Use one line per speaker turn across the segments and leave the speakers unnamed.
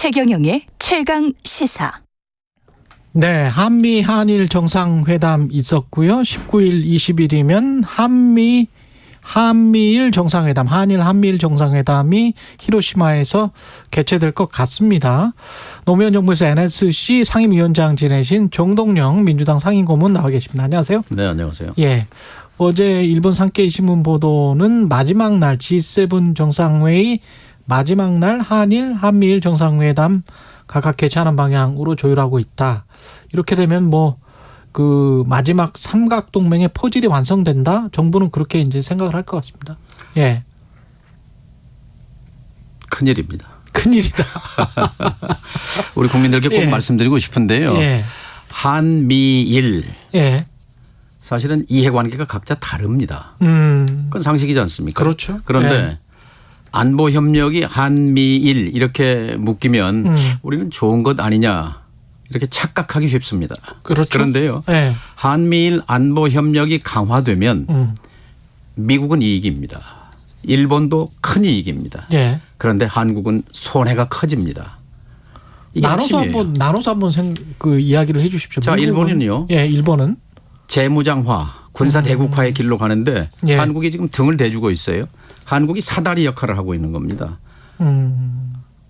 최경영의 최강 시사.
네, 한미 한일 정상회담 있었고요. 19일, 20일이면 한미일 정상회담, 한미일 정상회담이 히로시마에서 개최될 것 같습니다. 노무현 정부에서 NSC 상임위원장 지내신 정동영 민주당 상임고문 나와 계십니다. 안녕하세요.
네, 안녕하세요.
예. 어제 일본 산케이 신문 보도는 마지막 날 G7 정상회의 마지막 날 한미일 정상회담 각각 개최하는 방향으로 조율하고 있다. 이렇게 되면 그 마지막 삼각 동맹의 포질이 완성된다. 정부는 그렇게 이제 생각을 할 것 같습니다. 예.
큰일입니다.
큰일이다.
우리 국민들께 꼭
예.
말씀드리고 싶은데요.
예.
한미일
예.
사실은 이해관계가 각자 다릅니다. 그건 상식이지 않습니까?
그렇죠.
그런데
예.
안보협력이 한미일 이렇게 묶이면 우리는 좋은 것 아니냐 이렇게 착각하기 쉽습니다.
그렇죠.
그런데요.
예.
한미일 안보협력이 강화되면 미국은 이익입니다. 일본도 큰 이익입니다.
예.
그런데 한국은 손해가 커집니다. 이게
나눠서
핵심이에요.
한번 그 이야기를 해 주십시오.
자, 일본은요.
예, 일본은
재무장화, 군사 대국화의 길로 가는데
예.
한국이 지금 등을 대주고 있어요. 한국이 사다리 역할을 하고 있는 겁니다.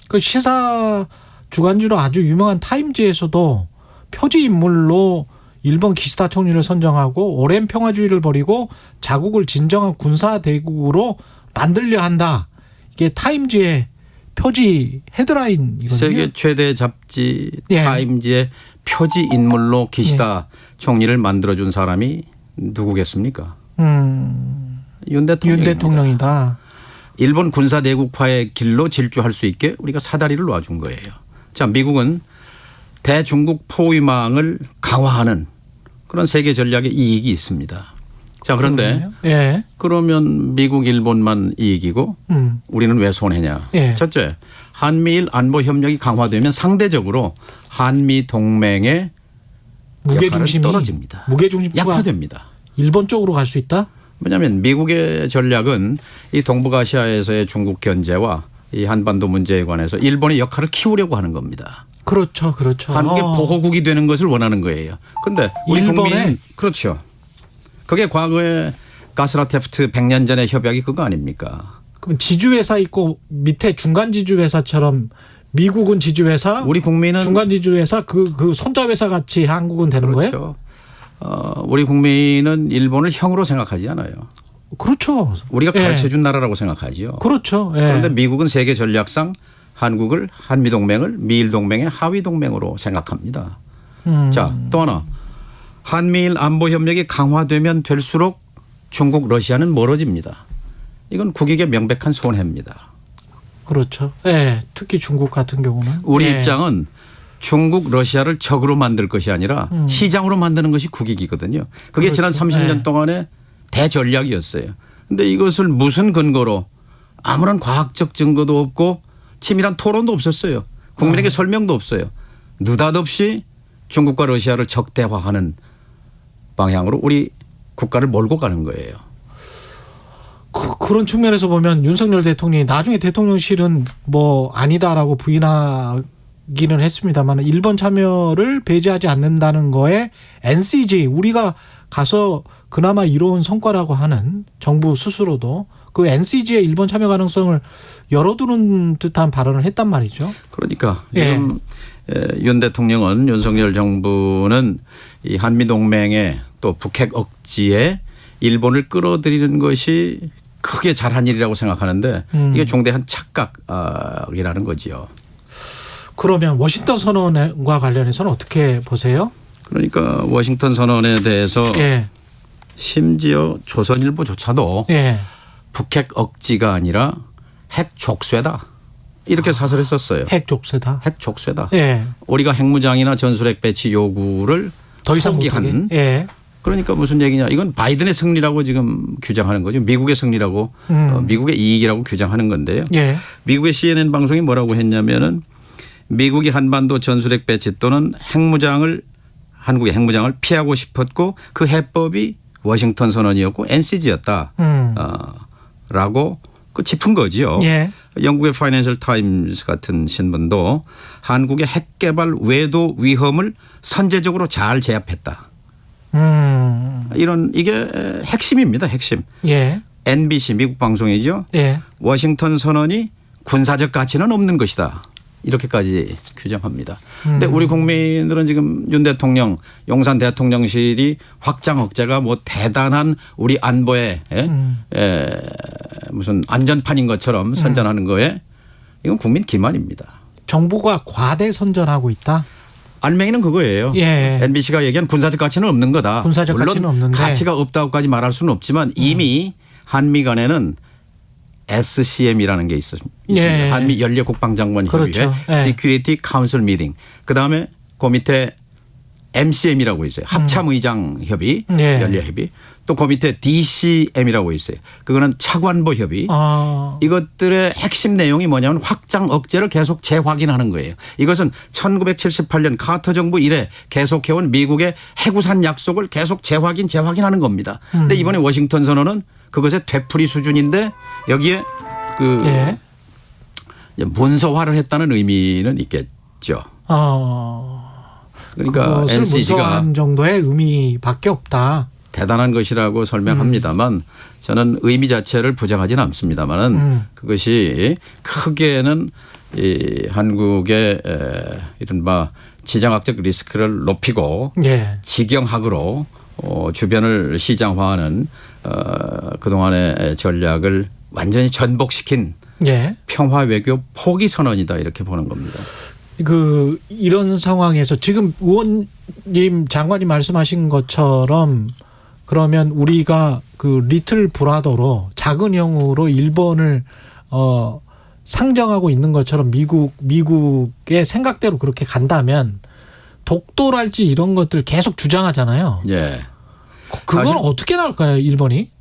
그 시사 주간지로 아주 유명한 타임지에서도 표지 인물로 일본 기시다 총리를 선정하고 오랜 평화주의를 버리고 자국을 진정한 군사 대국으로 만들려 한다. 이게 타임지의 표지 헤드라인이거든요.
세계 최대 잡지
예.
타임지의 표지 인물로 기시다 총리를 만들어준 사람이 누구겠습니까? 윤
대통령이다.
일본 군사 대국화의 길로 질주할 수 있게 우리가 사다리를 놔준 거예요. 자, 미국은 대중국 포위망을 강화하는 그런 세계 전략의 이익이 있습니다. 자, 그런데
예.
그러면 미국, 일본만 이익이고 우리는 왜 손해냐.
예.
첫째, 한미일 안보 협력이 강화되면 상대적으로 한미 동맹의
무게중심이
떨어집니다.
무게중심이
약화됩니다.
일본 쪽으로 갈 수 있다?
왜냐하면 미국의 전략은 이 동북아시아에서의 중국 견제와 이 한반도 문제에 관해서 일본의 역할을 키우려고 하는 겁니다.
그렇죠. 그렇죠.
한국의 보호국이 되는 것을 원하는 거예요. 그런데 우리
일본에?
국민은 그렇죠. 그게 과거에 가스라 테프트 100년 전의 협약이 그거 아닙니까?
그럼 지주회사 있고 밑에 중간 지주회사처럼 미국은 지주회사,
우리 국민은
중간 지주회사 그 손자회사 같이 한국은 되는 거예요?
그렇죠. 우리 국민은 일본을 형으로 생각하지 않아요.
그렇죠.
우리가
예.
가르쳐준 나라라고 생각하지요.
그렇죠. 예.
그런데 미국은 세계 전략상 한국을 한미동맹을 미일동맹의 하위동맹으로 생각합니다. 자, 또 하나. 한미일 안보협력이 강화되면 될수록 중국, 러시아는 멀어집니다. 이건 국익의 명백한 손해입니다.
그렇죠. 예. 특히 중국 같은 경우는.
우리
예.
입장은 중국, 러시아를 적으로 만들 것이 아니라 시장으로 만드는 것이 국익이거든요. 그게
그렇죠.
지난 30년
네.
동안의 대전략이었어요. 그런데 이것을 무슨 근거로 아무런 과학적 증거도 없고 치밀한 토론도 없었어요. 국민에게 설명도 없어요. 느닷없이 중국과 러시아를 적대화하는 방향으로 우리 국가를 몰고 가는 거예요.
그런 측면에서 보면 윤석열 대통령이 나중에 대통령실은 아니다라고 부인하기는 했습니다만 일본 참여를 배제하지 않는다는 거에 NCG 우리가 가서 그나마 이로운 성과라고 하는 정부 스스로도 그 NCG의 일본 참여 가능성을 열어두는 듯한 발언을 했단 말이죠.
그러니까 지금 윤 대통령은 윤석열 정부는 이 한미동맹의 또 북핵 억지에 일본을 끌어들이는 것이 크게 잘한 일이라고 생각하는데 이게 중대한 착각이라는 거지요.
그러면 워싱턴 선언과 관련해서는 어떻게 보세요?
그러니까 워싱턴 선언에 대해서
예.
심지어 조선일보조차도
예.
북핵 억지가 아니라 핵 족쇄다. 이렇게 사설했었어요.
핵 족쇄다.
핵 족쇄다.
예.
우리가 핵무장이나 전술핵 배치 요구를
더 이상
포기한.
못하게. 예.
그러니까 무슨 얘기냐. 이건 바이든의 승리라고 지금 규정하는 거죠. 미국의 승리라고 미국의 이익이라고 규정하는 건데요.
예.
미국의 CNN 방송이 뭐라고 했냐면은 미국이 한반도 전술핵 배치 또는 한국의 핵무장을 피하고 싶었고 그 해법이 워싱턴 선언이었고 NCG였다. 라고 짚은 거지요.
예.
영국의 파이낸셜 타임스 같은 신문도 한국의 핵 개발 외도 위험을 선제적으로 잘 제압했다. 이런 이게 핵심입니다. 핵심.
예.
NBC 미국 방송이죠.
예.
워싱턴 선언이 군사적 가치는 없는 것이다. 이렇게까지 규정합니다. 근데 우리 국민들은 지금 윤 대통령 용산 대통령실이 확장 억제가 뭐 대단한 우리 안보에 무슨 안전판인 것처럼 선전하는 거에 이건 국민 기만입니다.
정부가 과대 선전하고 있다.
알맹이는 그거예요.
예.
NBC가 얘기한 군사적 가치는 없는 거다.
군사적
물론
가치는 없는데.
가치가 없다고까지 말할 수는 없지만 이미 한미 간에는 SCM이라는 게 있습니다.
예.
한미 연례국방장관 협의회,
그렇죠. 예.
Security Council Meeting. 그다음에 그 밑에 MCM이라고 있어요. 합참의장 협의,
예.
연례협의. 또 그 밑에 DCM이라고 있어요. 그거는 차관보 협의. 이것들의 핵심 내용이 뭐냐면 확장 억제를 계속 재확인하는 거예요. 이것은 1978년 카터 정부 이래 계속해온 미국의 해구산 약속을 계속 재확인하는 겁니다. 근데 이번에 워싱턴 선언은 그것의 되풀이 수준인데 여기에 그
예.
문서화를 했다는 의미는 있겠죠. 그러니까
그것을
NCG가
문서화한 정도의 의미밖에 없다.
대단한 것이라고 설명합니다만 저는 의미 자체를 부정하지는 않습니다만은 그것이 크게는 이 한국의 이른바 지정학적 리스크를 높이고
예.
지경학으로 주변을 시장화하는 그동안의 전략을 완전히 전복시킨
예.
평화 외교 포기 선언이다 이렇게 보는 겁니다.
이런 상황에서 지금 의원님 장관이 말씀하신 것처럼 그러면 우리가 그 리틀 브라더로 작은 형으로 일본을 상정하고 있는 것처럼 미국의 생각대로 그렇게 간다면 독도랄지 이런 것들 계속 주장하잖아요.
예.
그건 어떻게 나올까요, 일본이?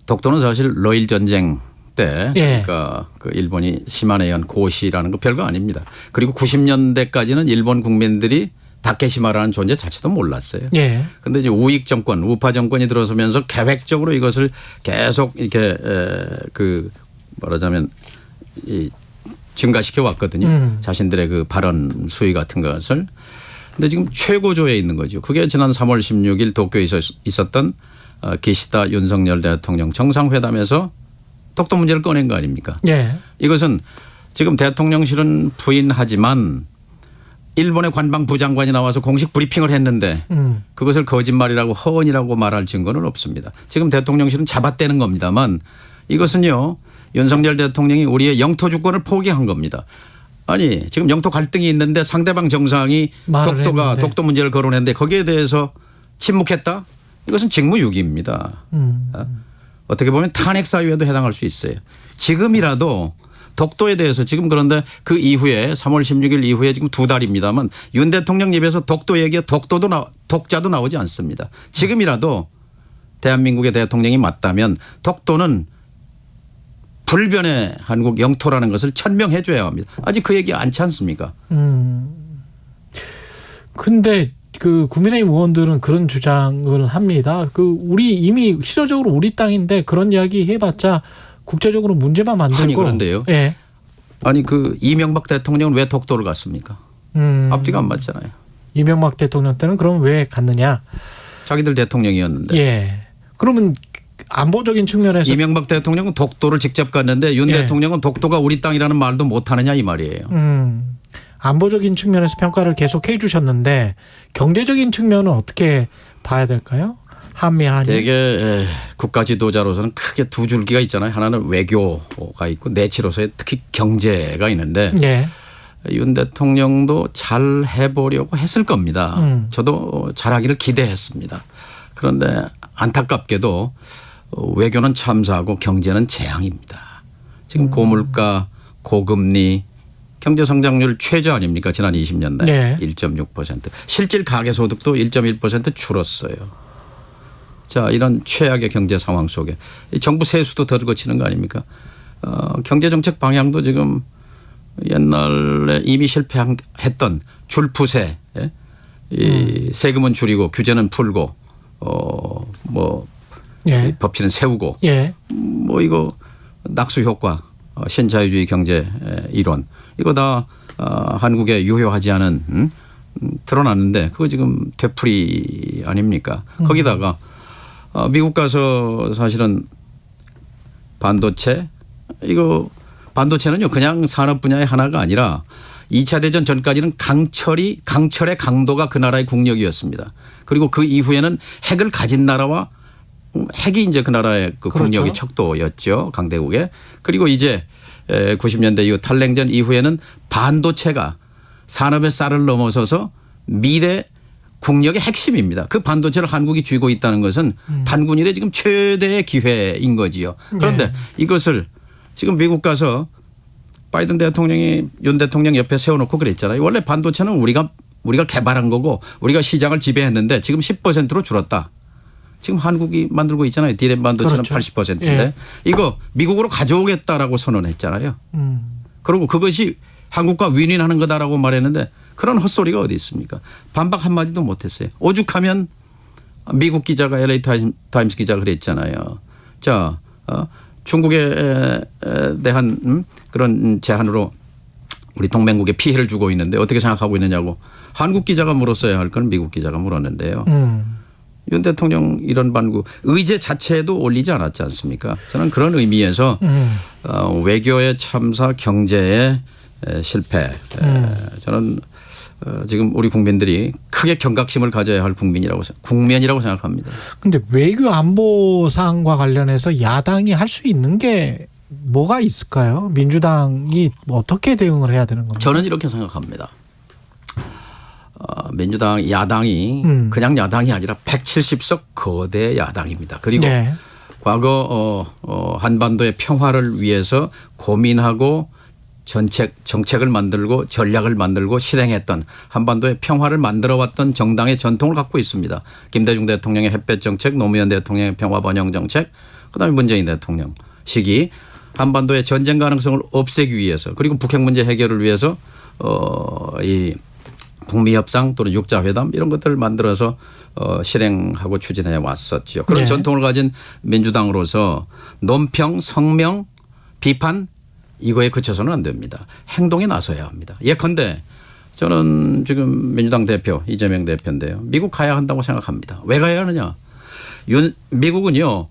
독도는 사실 러일 전쟁 때
예.
그러니까 그 일본이 시마네에 한 고시라는 거 별거 아닙니다. 그리고 90년대까지는 일본 국민들이 다케시마라는 존재 자체도 몰랐어요.
예.
그런데 이제 우익 정권, 우파 정권이 들어서면서 계획적으로 이것을 계속 이렇게 그 말하자면 이 증가시켜 왔거든요. 자신들의 그 발언 수위 같은 것을. 근데 지금 최고조에 있는 거죠. 그게 지난 3월 16일 도쿄에 있었던 기시다 윤석열 대통령 정상회담에서 독도 문제를 꺼낸 거 아닙니까?
예.
이것은 지금 대통령실은 부인하지만 일본의 관방부 장관이 나와서 공식 브리핑을 했는데 그것을 거짓말이라고 허언이라고 말할 증거는 없습니다. 지금 대통령실은 잡아떼는 겁니다만 이것은요. 윤석열 대통령이 우리의 영토 주권을 포기한 겁니다. 아니 지금 영토 갈등이 있는데 상대방 정상이 독도 문제를 거론했는데 거기에 대해서 침묵했다? 이것은 직무유기입니다. 어떻게 보면 탄핵 사유에도 해당할 수 있어요. 지금이라도 독도에 대해서 지금 그런데 그 이후에 3월 16일 이후에 지금 2달입니다만 윤 대통령 입에서 독도 얘기에 독자도 나오지 않습니다. 지금이라도 대한민국의 대통령이 맞다면 독도는 불변의 한국 영토라는 것을 천명해 줘야 합니다. 아직 그 얘기 않지 않습니까?
근데 그 국민의힘 의원들은 그런 주장을 합니다. 우리 이미 실효적으로 우리 땅인데 그런 이야기 해봤자 국제적으로 문제만 만들고.
아니 그런데요.
예.
아니 그 이명박 대통령은 왜 독도를 갔습니까? 앞뒤가 안 맞잖아요.
이명박 대통령 때는 그럼 왜 갔느냐?
자기들 대통령이었는데.
예. 그러면 안보적인 측면에서
이명박 대통령은 독도를 직접 갔는데 윤 대통령은 독도가 우리 땅이라는 말도 못하느냐 이 말이에요.
안보적인 측면에서 평가를 계속 해 주셨는데 경제적인 측면은 어떻게 봐야 될까요? 한미 한일.
되게 국가 지도자로서는 크게 두 줄기가 있잖아요. 하나는 외교가 있고 내치로서의 특히 경제가 있는데
예.
윤 대통령도 잘 해보려고 했을 겁니다. 저도 잘하기를 기대했습니다. 그런데 안타깝게도 외교는 참사하고 경제는 재앙입니다. 지금 고물가, 고금리, 경제성장률 최저 아닙니까? 지난 20년대
네.
1.6%. 실질 가계소득도 1.1% 줄었어요. 자, 이런 최악의 경제 상황 속에 정부 세수도 덜 거치는 거 아닙니까? 경제정책 방향도 지금 옛날에 이미 실패했던 줄푸세, 이 세금은 줄이고 규제는 풀고 뭐
예.
법치는 세우고
예.
뭐 이거 낙수 효과 신자유주의 경제 이론 이거 다 한국에 유효하지 않은 드러났는데 그거 지금 되풀이 아닙니까? 거기다가 미국 가서 사실은 반도체 이거 반도체는요 그냥 산업 분야의 하나가 아니라 2차 대전 전까지는 강철의 강도가 그 나라의 국력이었습니다. 그리고 그 이후에는 핵을 가진 나라와 핵이 이제 그 나라의 그
그렇죠.
국력의 척도였죠. 강대국에. 그리고 이제 90년대 이후 탈냉전 이후에는 반도체가 산업의 쌀을 넘어서서 미래 국력의 핵심입니다. 그 반도체를 한국이 쥐고 있다는 것은 단군일의 지금 최대의 기회인 거지요. 그런데 이것을 지금 미국 가서 바이든 대통령이 윤 대통령 옆에 세워놓고 그랬잖아요. 원래 반도체는 우리가 개발한 거고 우리가 시장을 지배했는데 지금 10%로 줄었다. 지금 한국이 만들고 있잖아요. 디램 반도체는
그렇죠.
80%인데
예.
이거 미국으로 가져오겠다라고 선언했잖아요. 그리고 그것이 한국과 윈윈하는 거다라고 말했는데 그런 헛소리가 어디 있습니까? 반박 한마디도 못했어요. 오죽하면 미국 기자가 LA 타임스 기자가 그랬잖아요. 자 중국에 대한 그런 제한으로 우리 동맹국에 피해를 주고 있는데 어떻게 생각하고 있느냐고 한국 기자가 물었어야 할 건 미국 기자가 물었는데요. 윤 대통령 이런 반구 의제 자체에도 올리지 않았지 않습니까? 저는 그런 의미에서 외교의 참사 경제의 실패 저는 지금 우리 국민들이 크게 경각심을 가져야 할 국면이라고 생각합니다.
근데 외교 안보 사항과 관련해서 야당이 할 수 있는 게 뭐가 있을까요? 민주당이 어떻게 대응을 해야 되는 겁니까?
저는 이렇게 생각합니다. 민주당 야당이 그냥 야당이 아니라 170석 거대 야당입니다. 그리고
네.
과거 한반도의 평화를 위해서 고민하고 정책을 만들고 전략을 만들고 실행했던 한반도의 평화를 만들어왔던 정당의 전통을 갖고 있습니다. 김대중 대통령의 햇볕 정책, 노무현 대통령의 평화 번영 정책, 그다음에 문재인 대통령 시기 한반도의 전쟁 가능성을 없애기 위해서 그리고 북핵 문제 해결을 위해서 이 북미 협상 또는 육자회담 이런 것들을 만들어서 실행하고 추진해 왔었죠. 그런
네.
전통을 가진 민주당으로서 논평, 성명, 비판 이거에 그쳐서는 안 됩니다. 행동에 나서야 합니다. 예컨대 저는 지금 민주당 대표 이재명 대표인데요. 미국 가야 한다고 생각합니다. 왜 가야 하느냐. 미국은요.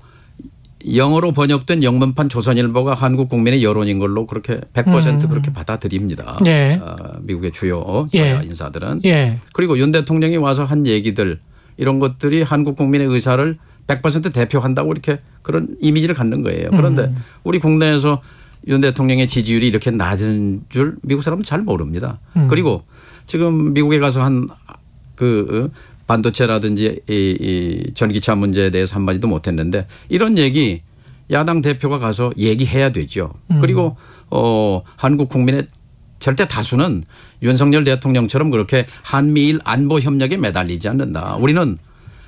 영어로 번역된 영문판 조선일보가 한국 국민의 여론인 걸로 그렇게 100% 그렇게 받아들입니다.
예.
미국의 주요
예.
인사들은.
예.
그리고 윤 대통령이 와서 한 얘기들 이런 것들이 한국 국민의 의사를 100% 대표한다고 이렇게 그런 이미지를 갖는 거예요. 그런데 우리 국내에서 윤 대통령의 지지율이 이렇게 낮은 줄 미국 사람은 잘 모릅니다. 그리고 지금 미국에 가서 한 그 반도체라든지 이 전기차 문제에 대해서 한마디도 못했는데 이런 얘기 야당 대표가 가서 얘기해야 되죠. 그리고 한국 국민의 절대 다수는 윤석열 대통령처럼 그렇게 한미일 안보 협력에 매달리지 않는다. 우리는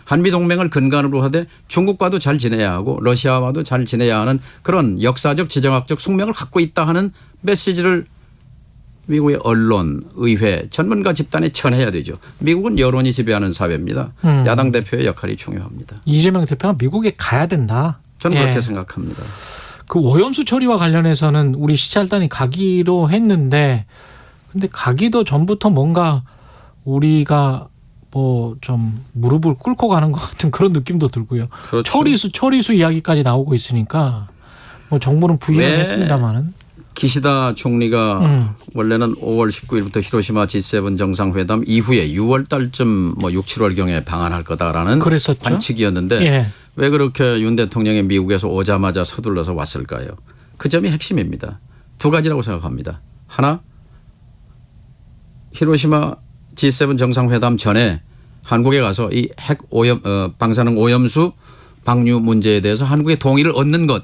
한미동맹을 근간으로 하되 중국과도 잘 지내야 하고 러시아와도 잘 지내야 하는 그런 역사적 지정학적 숙명을 갖고 있다 하는 메시지를 미국의 언론, 의회, 전문가 집단에 전해야 되죠. 미국은 여론이 지배하는 사회입니다. 야당 대표의 역할이 중요합니다.
이재명 대표가 미국에 가야 된다.
저는
예.
그렇게 생각합니다.
그 오염수 처리와 관련해서는 우리 시찰단이 가기로 했는데 근데 가기도 전부터 뭔가 우리가 뭐 좀 무릎을 꿇고 가는 것 같은 그런 느낌도 들고요.
그렇죠.
처리수 이야기까지 나오고 있으니까 뭐 정부는 부인을
왜
했습니다만은.
기시다 총리가 원래는 5월 19일부터 히로시마 G7 정상회담 이후에 6월 달쯤 뭐 6, 7월경에 방한할 거다라는
그랬었죠.
관측이었는데
예.
왜 그렇게 윤 대통령이 미국에서 오자마자 서둘러서 왔을까요? 그 점이 핵심입니다. 두 가지라고 생각합니다. 하나, 히로시마 G7 정상회담 전에 한국에 가서 이 핵 오염 방사능 오염수 방류 문제에 대해서 한국의 동의를 얻는 것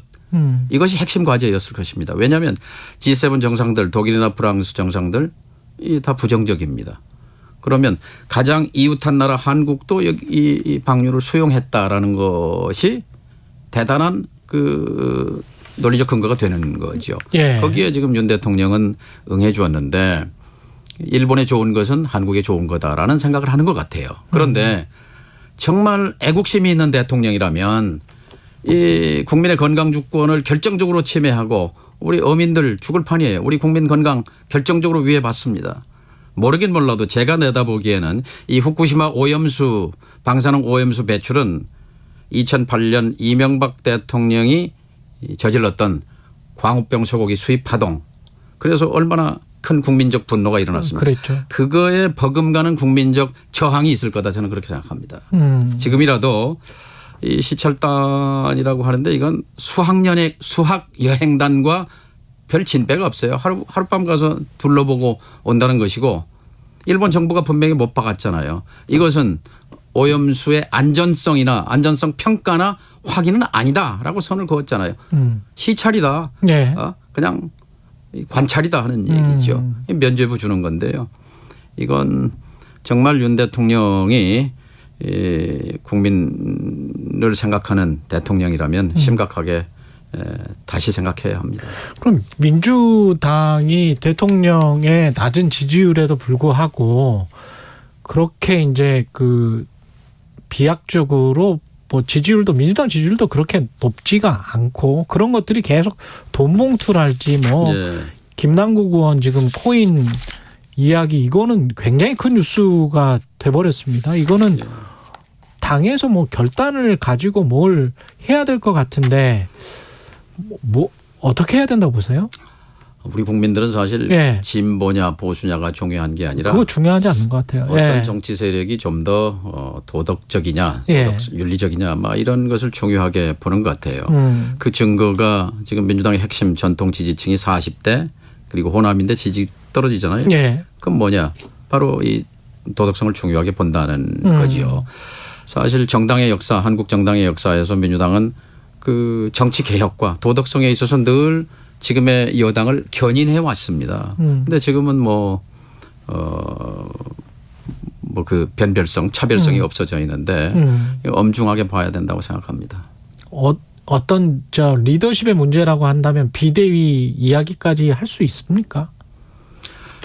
이것이 핵심 과제였을 것입니다. 왜냐하면 G7 정상들 독일이나 프랑스 정상들 다 부정적입니다. 그러면 가장 이웃한 나라 한국도 이 방류를 수용했다라는 것이 대단한 그 논리적 근거가 되는 거죠.
예.
거기에 지금 윤 대통령은 응해 주었는데 일본에 좋은 것은 한국에 좋은 거다라는 생각을 하는 것 같아요. 그런데 정말 애국심이 있는 대통령이라면 이 국민의 건강 주권을 결정적으로 침해하고 우리 어민들 죽을 판이에요. 우리 국민 건강 결정적으로 위해받습니다. 모르긴 몰라도 제가 내다보기에는 이 후쿠시마 오염수 방사능 오염수 배출은 2008년 이명박 대통령이 저질렀던 광우병 소고기 수입 파동. 그래서 얼마나 큰 국민적 분노가 일어났습니다.
그랬죠.
그거에 버금가는 국민적 저항이 있을 거다 저는 그렇게 생각합니다. 지금이라도 이 시찰단이라고 하는데 이건 수학여행단과 별 진배가 없어요. 하룻밤 가서 둘러보고 온다는 것이고 일본 정부가 분명히 못 박았잖아요. 이것은 오염수의 안전성이나 안전성 평가나 확인은 아니다라고 선을 그었잖아요. 시찰이다.
네.
그냥 관찰이다 하는 얘기죠. 면죄부 주는 건데요. 이건 정말 윤 대통령이 국민을 생각하는 대통령이라면 심각하게 다시 생각해야 합니다.
그럼 민주당이 대통령의 낮은 지지율에도 불구하고 그렇게 이제 그 비약적으로 뭐 지지율도 민주당 지지율도 그렇게 높지가 않고 그런 것들이 계속 돈봉투랄지 뭐
네.
김남국 의원 지금 코인 이야기 이거는 굉장히 큰 뉴스가 돼버렸습니다. 이거는 당에서 뭐 결단을 가지고 뭘 해야 될 것 같은데 뭐 어떻게 해야 된다고 보세요?
우리 국민들은 사실
예.
진보냐 보수냐가 중요한 게 아니라
그거 중요하지 않는 것 같아요.
어떤
예.
정치 세력이 좀 더 도덕적이냐
예.
윤리적이냐 막 이런 것을 중요하게 보는 것 같아요. 그 증거가 지금 민주당의 핵심 전통 지지층이 40대 그리고 호남인데 지지 떨어지잖아요.
예.
그럼 뭐냐 바로 이 도덕성을 중요하게 본다는 거지요. 사실 정당의 역사 한국 정당의 역사에서 민주당은 그 정치 개혁과 도덕성에 있어서 늘 지금의 여당을 견인해 왔습니다. 근데 지금은 그 변별성, 차별성이 없어져 있는데 엄중하게 봐야 된다고 생각합니다.
어떤 리더십의 문제라고 한다면 비대위 이야기까지 할 수 있습니까?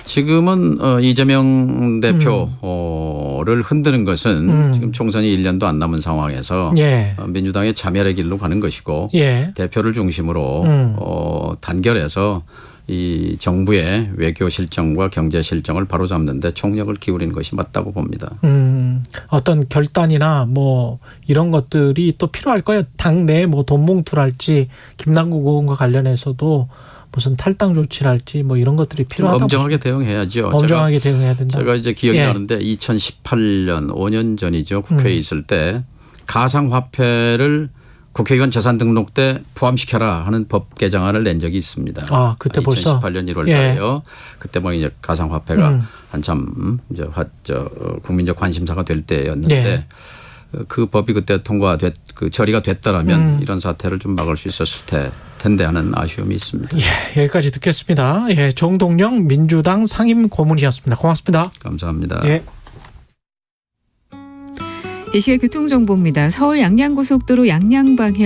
지금은 이재명 대표를 흔드는 것은 지금 총선이 1년도 안 남은 상황에서
예.
민주당의 자멸의 길로 가는 것이고
예.
대표를 중심으로 단결해서 이 정부의 외교 실정과 경제 실정을 바로잡는 데 총력을 기울이는 것이 맞다고 봅니다.
어떤 결단이나 뭐 이런 것들이 또 필요할 거예요. 당내 뭐 돈봉투랄지 김남국 의원과 관련해서도 무슨 탈당 조치랄지 뭐 이런 것들이 필요하다고.
엄정하게 대응해야죠.
엄정하게 대응해야 된다.
제가 이제 기억이
예.
나는데 2018년 5년 전이죠. 국회에 있을 때 가상화폐를 국회의원 재산 등록 때 포함시켜라 하는 법 개정안을 낸 적이 있습니다.
아, 그때 벌써
2018년 1월
예.
달에요. 그때 뭐 이제 가상화폐가 한참 이제 국민적 관심사가 될 때였는데
예.
그 법이 그때 그 처리가 됐더라면 이런 사태를 좀 막을 수 있었을 텐데 하는 아쉬움이 있습니다.
예, 여기까지 듣겠습니다. 예, 정동영 민주당 상임 고문이었습니다. 고맙습니다.
감사합니다.
예.
이 시각 교통정보입니다. 서울 양양고속도로 양양 방향